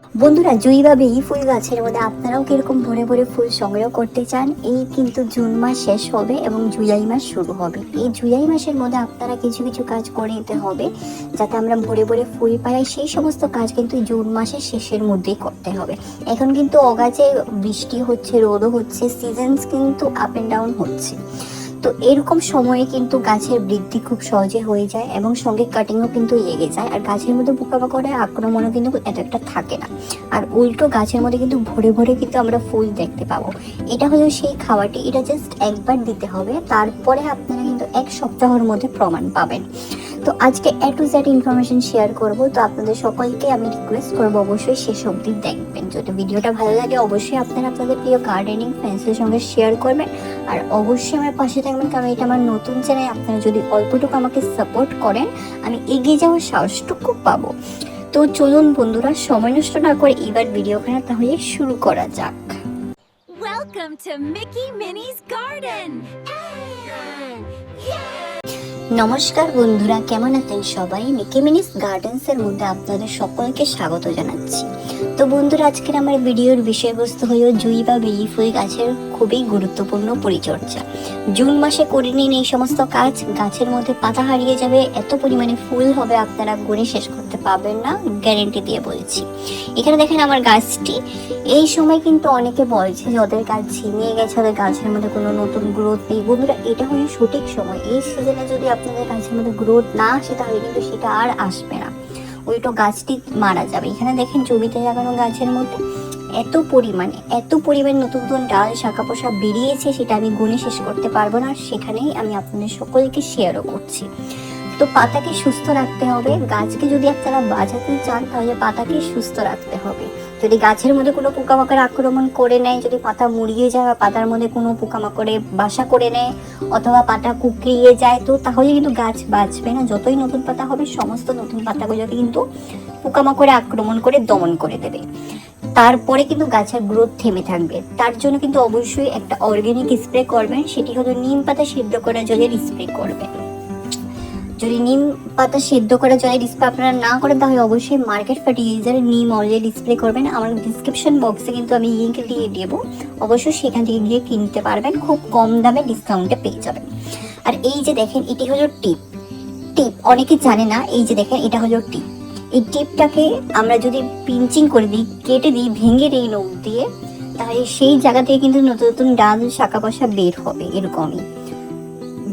বন্ধুরা, জুঁই বা বেলি ফুল গাছের মধ্যে আপনারাও কিরকম ভরে ভরে ফুল সংগ্রহ করতে চান? এই কিন্তু জুন মাস শেষ হবে এবং জুলাই মাস শুরু হবে। এই জুলাই মাসের মধ্যে আপনারা কিছু কিছু কাজ করে নিতে হবে যাতে আমরা ভরে ভরে ফুল পাই। সেই সমস্ত কাজ কিন্তু জুন মাসের শেষের মধ্যেই করতে হবে। এখন কিন্তু অগাছে বৃষ্টি হচ্ছে, রোদও হচ্ছে, সিজনস কিন্তু আপ অ্যান্ড ডাউন হচ্ছে। তো এরকম সময়ে কিন্তু গাছের বৃদ্ধি খুব সহজে হয়ে যায় এবং সঙ্গে কাটিংও কিন্তু লেগে যায়। আর গাছের মধ্যে পোকামাকড়ের আক্রমণও কিন্তু এত একটা থাকে না। আর উল্টো গাছের মধ্যে কিন্তু ভরে ভরে কিন্তু আমরা ফুল দেখতে পাবো। এটা হলো সেই খাবারটি, এটা জাস্ট একবার দিতে হবে, তারপরে আপনারা কিন্তু এক সপ্তাহের মধ্যে প্রমাণ পাবেন। তো আজকে A to Z information share করব। তো আপনাদের সকলকে আমি রিকোয়েস্ট করবো অবশ্যই শেষ অবধি দেখবেন। যদি ভিডিওটা ভালো লাগে অবশ্যই আপনারা আপনাদের প্রিয় গার্ডেনিং ফ্রেন্ডসদের সঙ্গে শেয়ার করবেন। আর অবশ্যই আমার পাশে থাকবেন, কারণ এটা আমার নতুন চ্যানেল। আপনারা যদি অল্পটুকু আমাকে সাপোর্ট করেন আমি এগিয়ে যাওয়ার সাহসটুকু পাবো। তো চলুন বন্ধুরা, সময় নষ্ট না করে এবার ভিডিওখানে তাহলে শুরু করা যাক। Welcome to Mickey Minnie's Garden! নমস্কার বন্ধুরা, কেমন আছেন সবাই? মিকি মিনিস গার্ডেন্স এর মধ্যে আপনাদের সকলকে স্বাগত জানাচ্ছি। তো বন্ধুরা, আজকের আমার ভিডিওর বিষয়বস্তু হলো জুঁই বা বেলি ফুল গাছের খুবই গুরুত্বপূর্ণ পরিচর্যা। জুন মাসে করে নিন এই সমস্ত কাজ, গাছের মধ্যে পাতা হারিয়ে যাবে, এত পরিমাণে ফুল হবে আপনারা গুণে শেষ করতে পারবেন না, গ্যারেন্টি দিয়ে বলছি। এখানে দেখেন আমার গাছটি। এই সময় কিন্তু অনেকে বলছে যে ওদের গাছ ঝিমিয়ে গেছে, ওদের গাছের মধ্যে কোনো নতুন গ্রোথ নেই। বন্ধুরা, এটা হলো সঠিক সময়। এই সিজনে যদি আপনাদের গাছের মধ্যে গ্রোথ না আসে তাহলে কিন্তু সেটা আর আসবে না, উল্টো গাছটি মারা যাবে। এখানে দেখেন জমিতে লাগানো গাছের মধ্যে এত পরিমাণে নতুন নতুন ডাল শাখা পোশা বেরিয়েছে, সেটা আমি গুণে শেষ করতে পারবো না। সেখানেই আমি আপনাদের সকলকে শেয়ারও করছি। তো পাতাকে সুস্থ রাখতে হবে। গাছকে যদি আপনারা বাঁচাতে চান তাহলে পাতাকে সুস্থ রাখতে হবে। যদি গাছের মধ্যে কোনো পোকামাকড় আক্রমণ করে নেয়, যদি পাতা মুড়িয়ে যায় বা পাতার মধ্যে কোনো পোকামাকড়ে বাসা করে নেয় অথবা পাতা কুকড়িয়ে যায়, তো তাহলে কিন্তু গাছ বাঁচবে না। যতই নতুন পাতা হবে সমস্ত নতুন পাতাগুলোকে কিন্তু পোকামাকড়ে আক্রমণ করে দমন করে দেবে। তারপরে কিন্তু গাছের গ্রোথ থেমে থাকবে। তার জন্য কিন্তু অবশ্যই একটা অর্গানিক স্প্রে করবেন, সেটি হলো নিম পাতা সিদ্ধ করা জলের স্প্রে করবেন। যদি নিম পাতা সেদ্ধ করা জলের স্প্রে আপনারা না করেন তাহলে অবশ্যই মার্কেট ফার্টিলাইজার নিম অয়েলের স্প্রে করবেন। আমার ডিসক্রিপশন বক্সে কিন্তু আমি লিঙ্ক দিয়ে দেবো, অবশ্যই সেখান থেকে গিয়ে কিনতে পারবেন, খুব কম দামে ডিসকাউন্টে পেয়ে যাবেন। আর এই যে দেখেন, এটি হলো টিপ। অনেকে জানে না, এই যে দেখেন এটা হলো টিপ। এই টিপটাকে আমরা যদি পিঞ্চিং করে দিই, কেটে দিই, ভেঙে দিই নখ দিয়ে, তাহলে সেই জায়গা থেকে কিন্তু নতুন নতুন ডাল শাখা পোশা বের হবে এরকমই,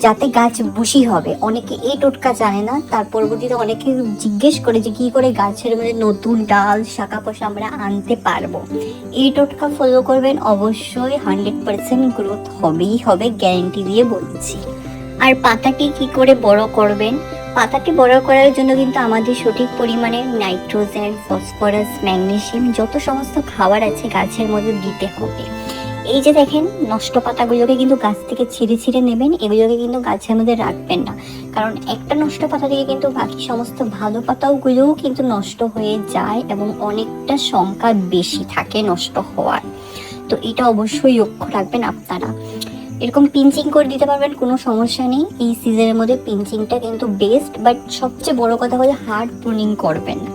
যাতে গাছ বুশি হবে। অনেকে এই টোটকা জানে না, তার পরবর্তীতে অনেকে জিজ্ঞেস করে যে কি করে গাছের মধ্যে নতুন ডাল শাখা পোশা আমরা আনতে পারবো। এই টোটকা ফলো করবেন, অবশ্যই 100% গ্রোথ হবেই হবে, গ্যারেন্টি দিয়ে বলছি। আর পাতাকে কি করে বড় করবেন? পাতাকে বড় করার জন্য কিন্তু আমাদের সঠিক পরিমাণে নাইট্রোজেন, ফসফরাস, ম্যাগনেসিয়াম যত সমস্ত খাবার আছে গাছের মধ্যে দিতে হবে। এই যে দেখেন নষ্ট পাতাগুলোকে কিন্তু গাছ থেকে ছিঁড়ে ছিঁড়ে নেবেন, এগুলোকে কিন্তু গাছের মধ্যে রাখবেন না, কারণ একটা নষ্ট পাতা থেকে কিন্তু বাকি সমস্ত ভালো পাতাগুলোও কিন্তু নষ্ট হয়ে যায় এবং অনেকটা সংখ্যা বেশি থাকে নষ্ট হওয়ার। তো এটা অবশ্যই লক্ষ্য রাখবেন আপনারা। এরকম পিঞ্চিং করে দিতে পারবেন, কোনো সমস্যা নেই। এই সিজনের মধ্যে পিঞ্চিংটা কিন্তু বেস্ট, বাট সবচেয়ে বড় কথা হলো হার্ড প্রুনিং করবেন না।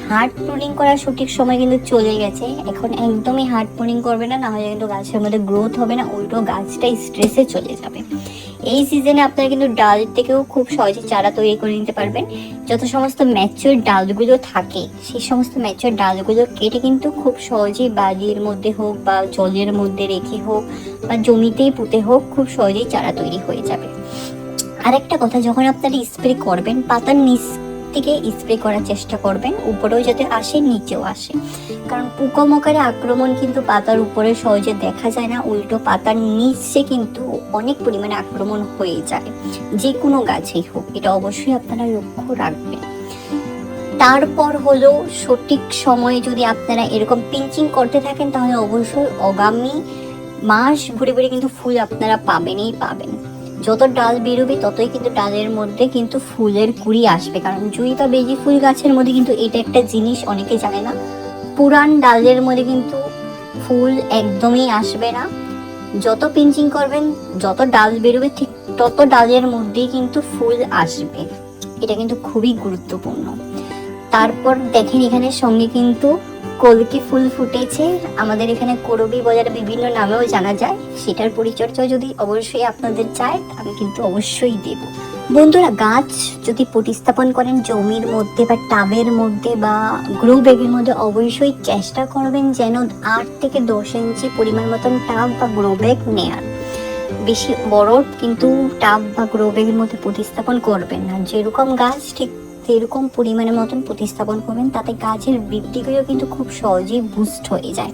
হার্ড প্রুনিং করার সঠিক সময় কিন্তু চলে গেছে, এখন একদমই হার্ড প্রুনিং করবে না, নাহলে কিন্তু গাছের মধ্যে গ্রোথ হবে না, উল্টো গাছটা স্ট্রেসে চলে যাবে। এই সিজনে আপনারা কিন্তু ডাল থেকেও খুব সহজে চারা তৈরি করে নিতে পারবেন। যত সমস্ত ম্যাচিওর ডালগুলো থাকে সেই সমস্ত ম্যাচিওর ডালগুলো কেটে কিন্তু খুব সহজেই বাড়ির মধ্যে হোক বা জলের মধ্যে রেখে হোক বা জমিতেই পুঁতে হোক, খুব সহজেই চারা তৈরি হয়ে যাবে। আরেকটা কথা, যখন আপনারা স্প্রে করবেন পাতার নিচ থেকে স্প্রে করার চেষ্টা করবেন, উপরেও যাতে আসে নিচেও আসে, কারণ পোকামাকড়ের আক্রমণ কিন্তু পাতার উপরে সহজে দেখা যায় না, উল্টো পাতার নিচে কিন্তু অনেক পরিমাণে আক্রমণ হয়ে যায়, যে কোনো গাছেই হোক। এটা অবশ্যই আপনারা লক্ষ্য রাখবেন। তারপর হলো সঠিক সময়ে যদি আপনারা এরকম পিঞ্চিং করতে থাকেন তাহলে অবশ্যই আগামী মাস ঘুরে ঘুরে কিন্তু ফুল আপনারা পাবেনই পাবেন। যত ডাল বেরোবে ততই কিন্তু ডালের মধ্যে কিন্তু ফুলের কুড়ি আসবে, কারণ জুঁই বা বেলি ফুল গাছের মধ্যে কিন্তু এটা একটা জিনিস অনেকে জানে না, পুরান ডালের মধ্যে কিন্তু ফুল একদমই আসবে না। যত পিঞ্চিং করবেন যত ডাল বেরোবে ঠিক তত ডালের মধ্যেই কিন্তু ফুল আসবে, এটা কিন্তু খুবই গুরুত্বপূর্ণ। তারপর দেখেন এখানে সঙ্গে কিন্তু কলকি ফুল ফুটেছে, আমাদের এখানে করবি বলে বিভিন্ন নামেও জানা যায়। সেটার পরিচর্যা যদি অবশ্যই আপনাদের চায় আমি কিন্তু অবশ্যই দেব। বন্ধুরা, গাছ যদি প্রতিস্থাপন করেন জমির মধ্যে বা টাবের মধ্যে বা গ্রো ব্যাগের মধ্যে, অবশ্যই চেষ্টা করবেন যেন 8 থেকে 10 ইঞ্চি পরিমাণ মতন টাব বা গ্রো ব্যাগ নেয়ার। বেশি বড় কিন্তু টাব বা গ্রো ব্যাগের মধ্যে প্রতিস্থাপন করবেন না। যেরকম গাছ ঠিক সেরকম পরিমাণের মতন প্রতিস্থাপন করবেন, তাতে গাছের বৃদ্ধিগুলো কিন্তু খুব সহজেই বুস্ট হয়ে যায়।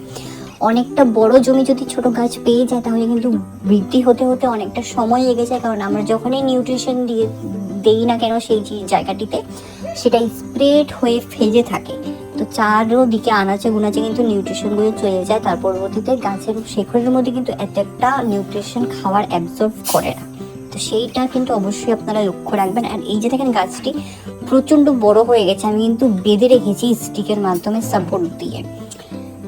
অনেকটা বড় জমি যদি ছোট গাছ পেয়ে যায় তাহলে কিন্তু বৃদ্ধি হতে হতে অনেকটা সময় লেগে যায়, কারণ আমরা যখনই নিউট্রিশন দেই না কেন সেই জায়গাটিতে সেটা স্প্রেড হয়ে ফেজে থাকে। তো চারদিকে আনাচে গুনাচে কিন্তু নিউট্রিশনগুলো চলে যায়, তার পরবর্তীতে গাছের শেকড়ের মধ্যে কিন্তু একটা নিউট্রিশন খাবার অ্যাবজর্ব করে না। তো সেইটা কিন্তু অবশ্যই আপনারা লক্ষ্য রাখবেন। আর এই যে দেখেন গাছটি প্রচণ্ড বড় হয়ে গেছে, আমি কিন্তু বেঁধে রেখেছি স্টিকের মাধ্যমে সাপোর্ট দিয়ে।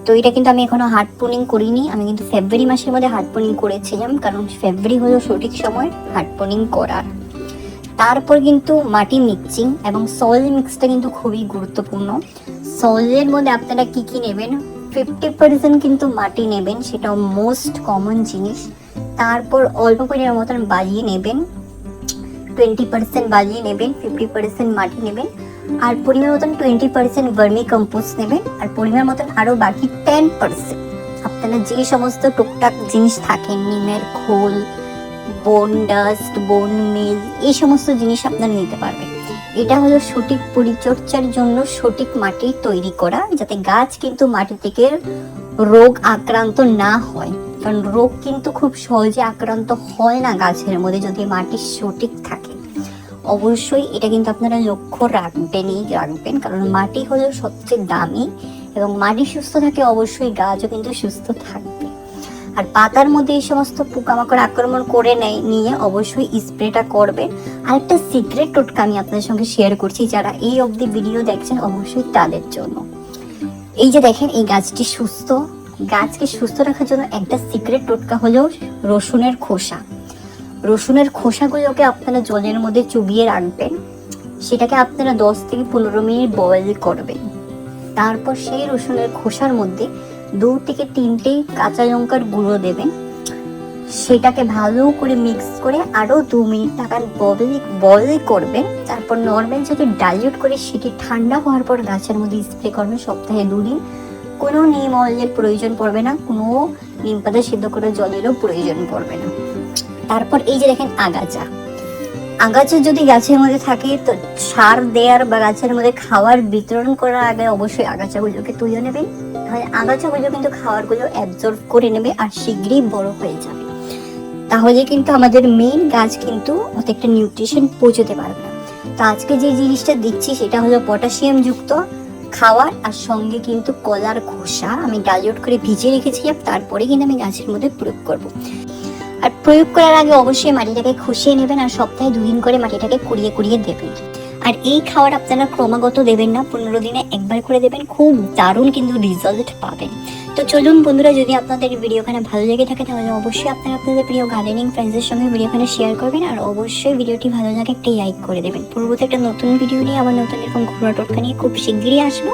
তো এটা কিন্তু আমি এখনো হার্ড প্রুনিং করিনি, আমি কিন্তু ফেব্রুয়ারি মাসের মধ্যে হার্ড প্রুনিং করেছিলাম, কারণ ফেব্রুয়ারি হলো সঠিক সময় হার্ড প্রুনিং করার। তারপর কিন্তু মাটি মিক্সিং এবং সয়েল মিক্সটা কিন্তু খুবই গুরুত্বপূর্ণ। সয়েলের মধ্যে আপনারা কি কি নেবেন, 50% কিন্তু মাটি নেবেন, সেটা মোস্ট কমন জিনিস। তারপর অল্প পরিমাণ মতন বালিয়ে নেবেন, 20% বালিয়ে নেবেন, 50% মাটি নেবেন, আর পরিমাণ মতন 20% ভার্মি কম্পোস্ট নেবেন, আর পরিমাণ মতন আরও বাকি 10% আপনারা যে সমস্ত টুকটাক জিনিস থাকেন, নিমের খোল, বোন ডাস্ট, বোন মিল, এই সমস্ত জিনিস আপনারা নিতে পারবেন। এটা হলো সঠিক পরিচর্যার জন্য সঠিক মাটি তৈরি করা, যাতে গাছ কিন্তু মাটি থেকে রোগ আক্রান্ত না হয়। কারণ রোগ কিন্তু খুব সহজে আক্রান্ত হয় না গাছের মধ্যে যদি মাটি সঠিক থাকে। অবশ্যই এটা কিন্তু আপনারা লক্ষ্য রাখবেন, কারণ মাটি হলো সবচেয়ে দামি, এবং মাটি সুস্থ থাকে অবশ্যই গাছও কিন্তু সুস্থ থাকবে। আর পাতার মধ্যে এই সমস্ত পোকামাকড় আক্রমণ করে নিয়ে অবশ্যই স্প্রেটা করবেন। আর একটা সিক্রেট টোটকা আমি আপনাদের সঙ্গে শেয়ার করছি, যারা এই অবধি ভিডিও দেখছেন অবশ্যই তাদের জন্য। এই যে দেখেন এই গাছটি সুস্থ, গাছকে সুস্থ রাখার জন্য একটা সিক্রেট টোটকা হলো রসুনের খোসা। রসুনের খোসাগুলোকে আপনারা জলের মধ্যে চুবিয়ে রাখবেন, সেটাকে আপনারা 10 থেকে 15 মিনিট বয়েল করবেন। তারপর সেই রসুনের খোসার মধ্যে 2 থেকে 3টে কাঁচা লঙ্কার গুঁড়ো দেবেন, সেটাকে ভালো করে মিক্স করে আরও 2 মিনিট টাকা বয়েল করবেন। তারপর নর্মাল যদি ডাইলিউট করে সেটি ঠান্ডা হওয়ার পর গাছের মধ্যে স্প্রে করবেন সপ্তাহে 2 দিন। কোনো নিম অয়েলের প্রয়োজন পড়বে না, কোনো নিম পাতা সিদ্ধ করে জলেরও প্রয়োজন পড়বে না। তারপর এই যে দেখেন আগাছা যদি গাছের মধ্যে থাকে, তো সার দেওয়ার বা গাছের মধ্যে খাবার বিতরণ করার আগে অবশ্যই আগাছাগুলোকে তুলে নেবেন, তাহলে আগাছাগুলো কিন্তু খাবারগুলো অ্যাবজর্ব করে নেবে আর শীঘ্রই বড় হয়ে যাবে। তাহলে কিন্তু আমাদের মেইন গাছ কিন্তু অনেকটা নিউট্রিশন পৌঁছতে পারবে না। তো আজকে যে জিনিসটা দিচ্ছি সেটা হলো পটাশিয়াম যুক্ত খাবার, আর সঙ্গে কিন্তু কলার খোসা আমি ডাইলিউট করে ভিজিয়ে রেখেছিলাম, তারপরে কিন্তু আমি গাছের মধ্যে প্রয়োগ করব। আর প্রয়োগ করার আগে অবশ্যই মাটিটাকে খুশিয়ে নেবেন, আর সপ্তাহে 2 দিন করে মাটিটাকে কুড়িয়ে দেবেন। আর এই খাবার আপনারা ক্রমাগত দেবেন না, 15 দিনে একবার করে দেবেন, খুব দারুণ কিন্তু রেজাল্ট পাবেন। তো চলুন বন্ধুরা, যদি আপনাদের ভিডিওখানে ভালো লেগে থাকে তাহলে অবশ্যই আপনারা আপনাদের প্রিয় গার্ডেনিং ফ্রেন্ডসদের সঙ্গে ভিডিওখানে শেয়ার করবেন, আর অবশ্যই ভিডিওটি ভালো লাগে একটি লাইক করে দেবেন। পরবর্তী একটা নতুন ভিডিও নিয়ে আবার নতুন এরকম ঘরোয়া টোটকা নিয়ে খুব শিগগিরই আসবো।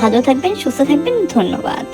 ভালো থাকবেন, সুস্থ থাকবেন, ধন্যবাদ।